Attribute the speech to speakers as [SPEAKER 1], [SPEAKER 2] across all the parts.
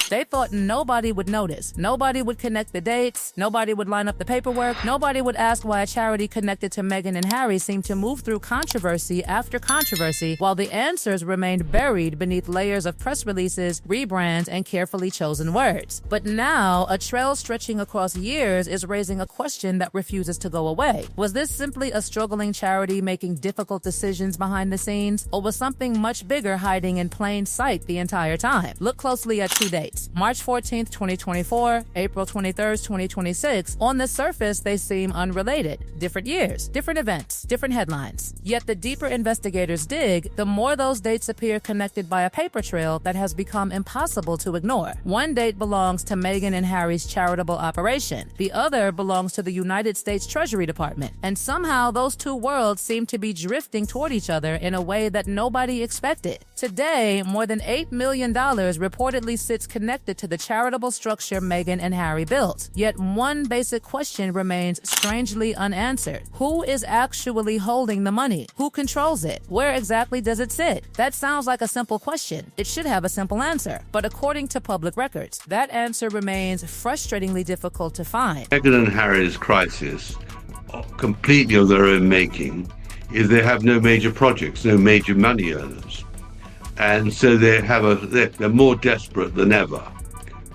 [SPEAKER 1] They thought nobody would notice. Nobody would connect the dates. Nobody would line up the paperwork. Nobody would ask why a charity connected to Meghan and Harry seemed to move through controversy after controversy, while the answers remained buried beneath layers of press releases, rebrands, and carefully chosen words. But now, a trail stretching across years is raising a question that refuses to go away. Was this simply a struggling charity making difficult decisions behind the scenes, or was something much bigger hiding in plain sight the entire time? Look closely at two dates: March 14th, 2024, April 23rd, 2026. On the surface, they seem unrelated. Different years, different events, different headlines. Yet the deeper investigators dig, the more those dates appear connected by a paper trail that has become impossible to ignore. One date belongs to Meghan and Harry's charitable operation. The other belongs to the United States Treasury Department. And somehow those two worlds seem to be drifting toward each other in a way that nobody expected. Today, more than $8 million reportedly sits connected to the charitable structure Meghan and Harry built. Yet one basic question remains strangely unanswered. Who is actually holding the money? Who controls it? Where exactly does it sit? That sounds like a simple question. It should have a simple answer. But according to public records, that answer remains frustratingly difficult to find.
[SPEAKER 2] Meghan and Harry's crisis, completely of their own making, is they have no major projects, no major money earners. And so they're more desperate than ever.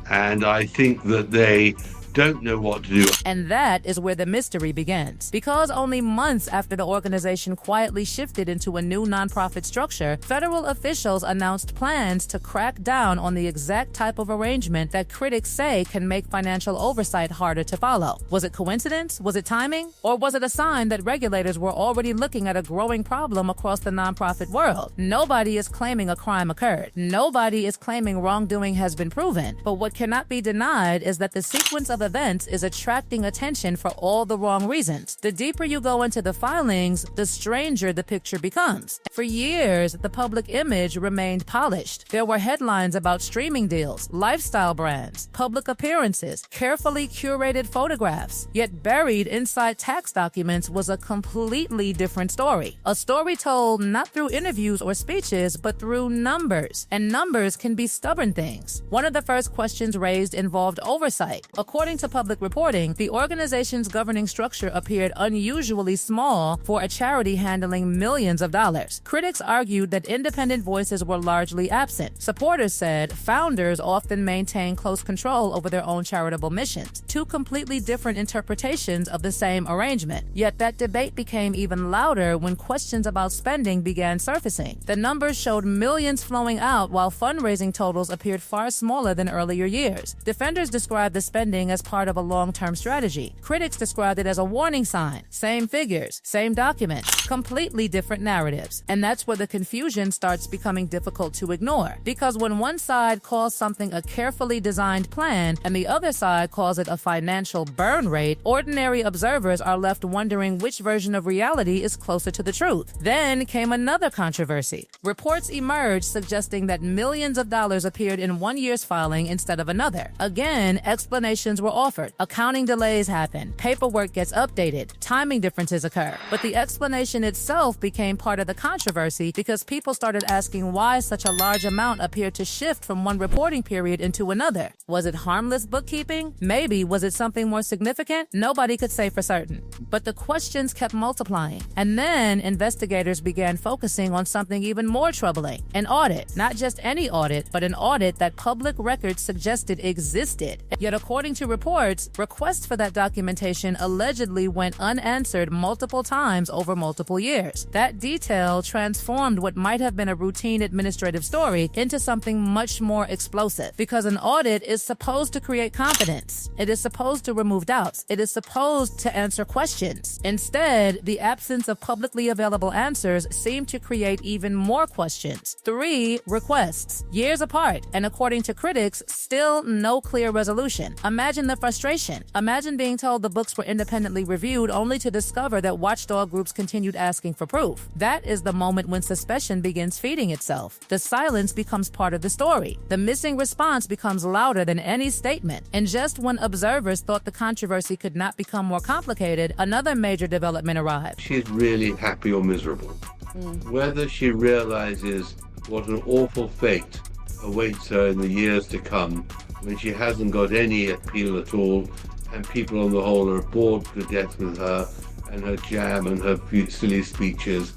[SPEAKER 2] And I think that they don't know what to do.
[SPEAKER 1] And that is where the mystery begins. Because only months after the organization quietly shifted into a new nonprofit structure, federal officials announced plans to crack down on the exact type of arrangement that critics say can make financial oversight harder to follow. Was it coincidence? Was it timing? Or was it a sign that regulators were already looking at a growing problem across the nonprofit world? Nobody is claiming a crime occurred. Nobody is claiming wrongdoing has been proven. But what cannot be denied is that the sequence of events is attracting attention for all the wrong reasons. The deeper you go into the filings, the stranger the picture becomes. For years, the public image remained polished. There were headlines about streaming deals, lifestyle brands, public appearances, carefully curated photographs. Yet buried inside tax documents was a completely different story. A story told not through interviews or speeches, but through numbers. And numbers can be stubborn things. One of the first questions raised involved oversight. According to public reporting, the organization's governing structure appeared unusually small for a charity handling millions of dollars. Critics argued that independent voices were largely absent. Supporters said founders often maintain close control over their own charitable missions. Two completely different interpretations of the same arrangement. Yet that debate became even louder when questions about spending began surfacing. The numbers showed millions flowing out while fundraising totals appeared far smaller than earlier years. Defenders described the spending as part of a long-term strategy. Critics described it as a warning sign. Same figures, same documents, completely different narratives. And that's where the confusion starts becoming difficult to ignore. Because when one side calls something a carefully designed plan and the other side calls it a financial burn rate, ordinary observers are left wondering which version of reality is closer to the truth. Then came another controversy. Reports emerged suggesting that millions of dollars appeared in one year's filing instead of another. Again, explanations were offered. Accounting delays happen. Paperwork gets updated. Timing differences occur. But the explanation itself became part of the controversy because people started asking why such a large amount appeared to shift from one reporting period into another. Was it harmless bookkeeping? Maybe. Was it something more significant? Nobody could say for certain. But the questions kept multiplying. And then investigators began focusing on something even more troubling. An audit. Not just any audit, but an audit that public records suggested existed. Yet according to reports, requests for that documentation allegedly went unanswered multiple times over multiple years. That detail transformed what might have been a routine administrative story into something much more explosive. Because an audit is supposed to create confidence. It is supposed to remove doubts. It is supposed to answer questions. Instead, the absence of publicly available answers seemed to create even more questions. 3 requests, years apart, and according to critics, still no clear resolution. Imagine the frustration. Imagine being told the books were independently reviewed only to discover that watchdog groups continued asking for proof. That is the moment when suspicion begins feeding itself. The silence becomes part of the story. The missing response becomes louder than any statement. And just when observers thought the controversy could not become more complicated, another major development arrived.
[SPEAKER 2] She's really happy or miserable. Whether she realizes what an awful fate awaits her in the years to come when she hasn't got any appeal at all, and people on the whole are bored to death with her and her jam and her silly speeches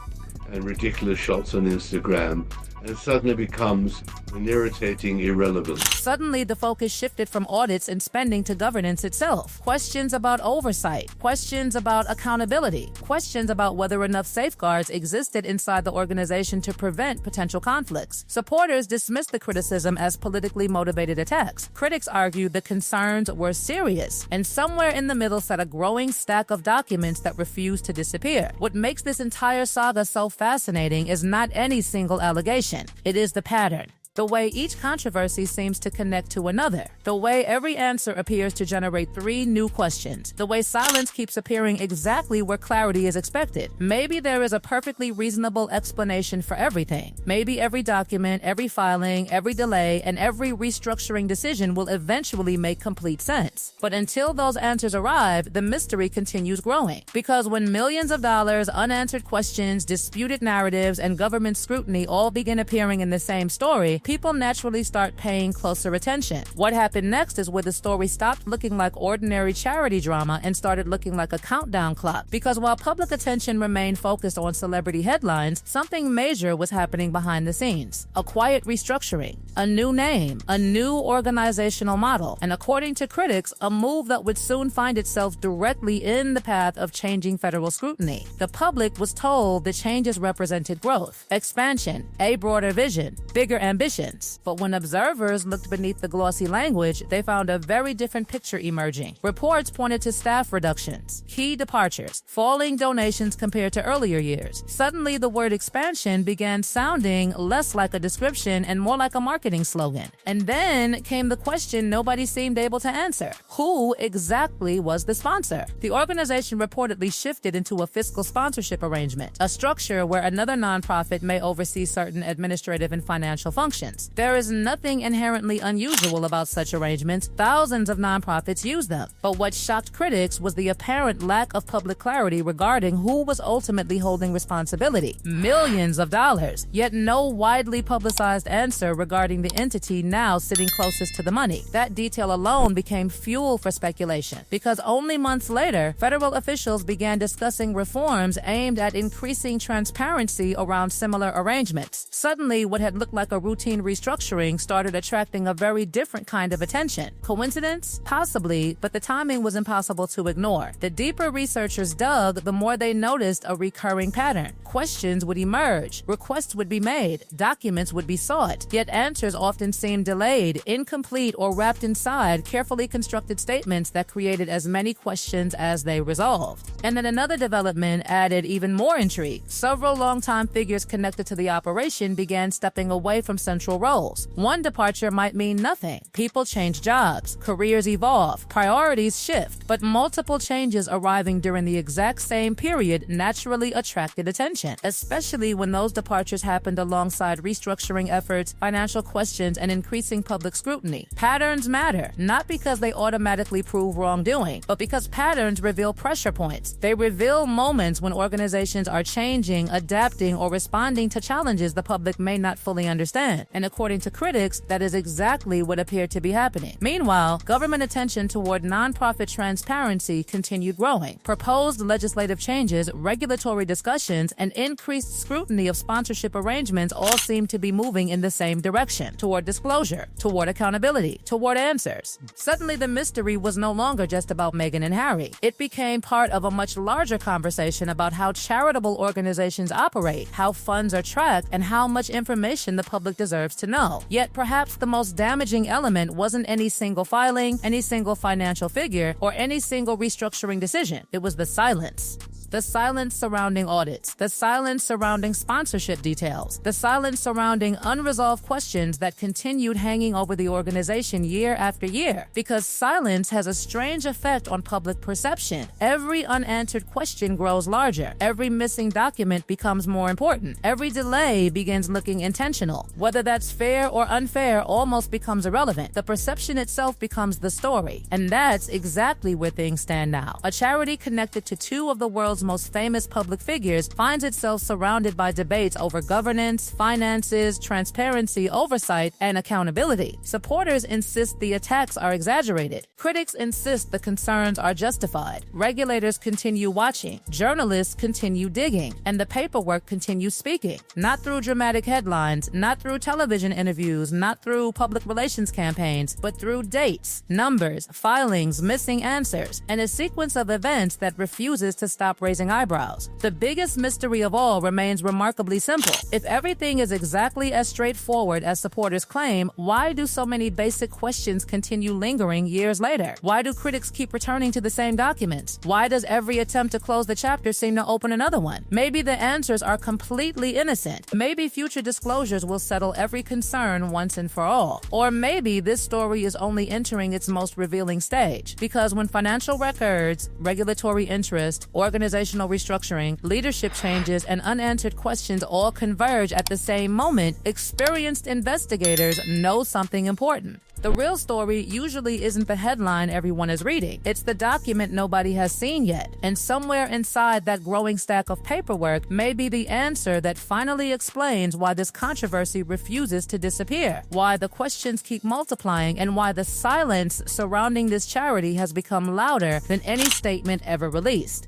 [SPEAKER 2] and ridiculous shots on Instagram, and suddenly becomes an irritating irrelevance.
[SPEAKER 1] Suddenly, the focus shifted from audits and spending to governance itself. Questions about oversight, questions about accountability, questions about whether enough safeguards existed inside the organization to prevent potential conflicts. Supporters dismissed the criticism as politically motivated attacks. Critics argued the concerns were serious, and somewhere in the middle sat a growing stack of documents that refused to disappear. What makes this entire saga so fascinating is not any single allegation. It is the pattern. The way each controversy seems to connect to another. The way every answer appears to generate 3 new questions. The way silence keeps appearing exactly where clarity is expected. Maybe there is a perfectly reasonable explanation for everything. Maybe every document, every filing, every delay, and every restructuring decision will eventually make complete sense. But until those answers arrive, the mystery continues growing. Because when millions of dollars, unanswered questions, disputed narratives, and government scrutiny all begin appearing in the same story, people naturally start paying closer attention. What happened next is where the story stopped looking like ordinary charity drama and started looking like a countdown clock. Because while public attention remained focused on celebrity headlines, something major was happening behind the scenes. A quiet restructuring, a new name, a new organizational model, and according to critics, a move that would soon find itself directly in the path of changing federal scrutiny. The public was told the changes represented growth, expansion, a broader vision, bigger ambition. But when observers looked beneath the glossy language, they found a very different picture emerging. Reports pointed to staff reductions, key departures, falling donations compared to earlier years. Suddenly, the word expansion began sounding less like a description and more like a marketing slogan. And then came the question nobody seemed able to answer. Who exactly was the sponsor? The organization reportedly shifted into a fiscal sponsorship arrangement, a structure where another nonprofit may oversee certain administrative and financial functions. There is nothing inherently unusual about such arrangements. Thousands of nonprofits use them. But what shocked critics was the apparent lack of public clarity regarding who was ultimately holding responsibility. Millions of dollars, yet no widely publicized answer regarding the entity now sitting closest to the money. That detail alone became fuel for speculation, because only months later, federal officials began discussing reforms aimed at increasing transparency around similar arrangements. Suddenly, what had looked like a routine restructuring started attracting a very different kind of attention. Coincidence? Possibly, but the timing was impossible to ignore. The deeper researchers dug, the more they noticed a recurring pattern. Questions would emerge, requests would be made, documents would be sought, yet answers often seemed delayed, incomplete, or wrapped inside carefully constructed statements that created as many questions as they resolved. And then another development added even more intrigue. Several longtime figures connected to the operation began stepping away from central roles. One departure might mean nothing. People change jobs, careers evolve, priorities shift, but multiple changes arriving during the exact same period naturally attracted attention, especially when those departures happened alongside restructuring efforts, financial questions, and increasing public scrutiny. Patterns matter, not because they automatically prove wrongdoing, but because patterns reveal pressure points. They reveal moments when organizations are changing, adapting, or responding to challenges the public may not fully understand. And according to critics, that is exactly what appeared to be happening. Meanwhile, government attention toward nonprofit transparency continued growing. Proposed legislative changes, regulatory discussions, and increased scrutiny of sponsorship arrangements all seemed to be moving in the same direction, toward disclosure, toward accountability, toward answers. Suddenly, the mystery was no longer just about Meghan and Harry. It became part of a much larger conversation about how charitable organizations operate, how funds are tracked, and how much information the public deserves to know. Yet perhaps the most damaging element wasn't any single filing, any single financial figure, or any single restructuring decision. It was the silence. The silence surrounding audits, the silence surrounding sponsorship details, the silence surrounding unresolved questions that continued hanging over the organization year after year. Because silence has a strange effect on public perception. Every unanswered question grows larger. Every missing document becomes more important. Every delay begins looking intentional. Whether that's fair or unfair almost becomes irrelevant. The perception itself becomes the story. And that's exactly where things stand now. A charity connected to two of the world's world's most famous public figures finds itself surrounded by debates over governance, finances, transparency, oversight, and accountability. Supporters insist the attacks are exaggerated. Critics insist the concerns are justified. Regulators continue watching. Journalists continue digging. And the paperwork continues speaking. Not through dramatic headlines, not through television interviews, not through public relations campaigns, but through dates, numbers, filings, missing answers, and a sequence of events that refuses to stop raising eyebrows. The biggest mystery of all remains remarkably simple. If everything is exactly as straightforward as supporters claim, why do so many basic questions continue lingering years later? Why do critics keep returning to the same documents? Why does every attempt to close the chapter seem to open another one? Maybe the answers are completely innocent. Maybe future disclosures will settle every concern once and for all. Or maybe this story is only entering its most revealing stage. Because when financial records, regulatory interest, organizational restructuring, leadership changes, and unanswered questions all converge at the same moment, experienced investigators know something important. The real story usually isn't the headline everyone is reading. It's the document nobody has seen yet. And somewhere inside that growing stack of paperwork may be the answer that finally explains why this controversy refuses to disappear, why the questions keep multiplying, and why the silence surrounding this charity has become louder than any statement ever released.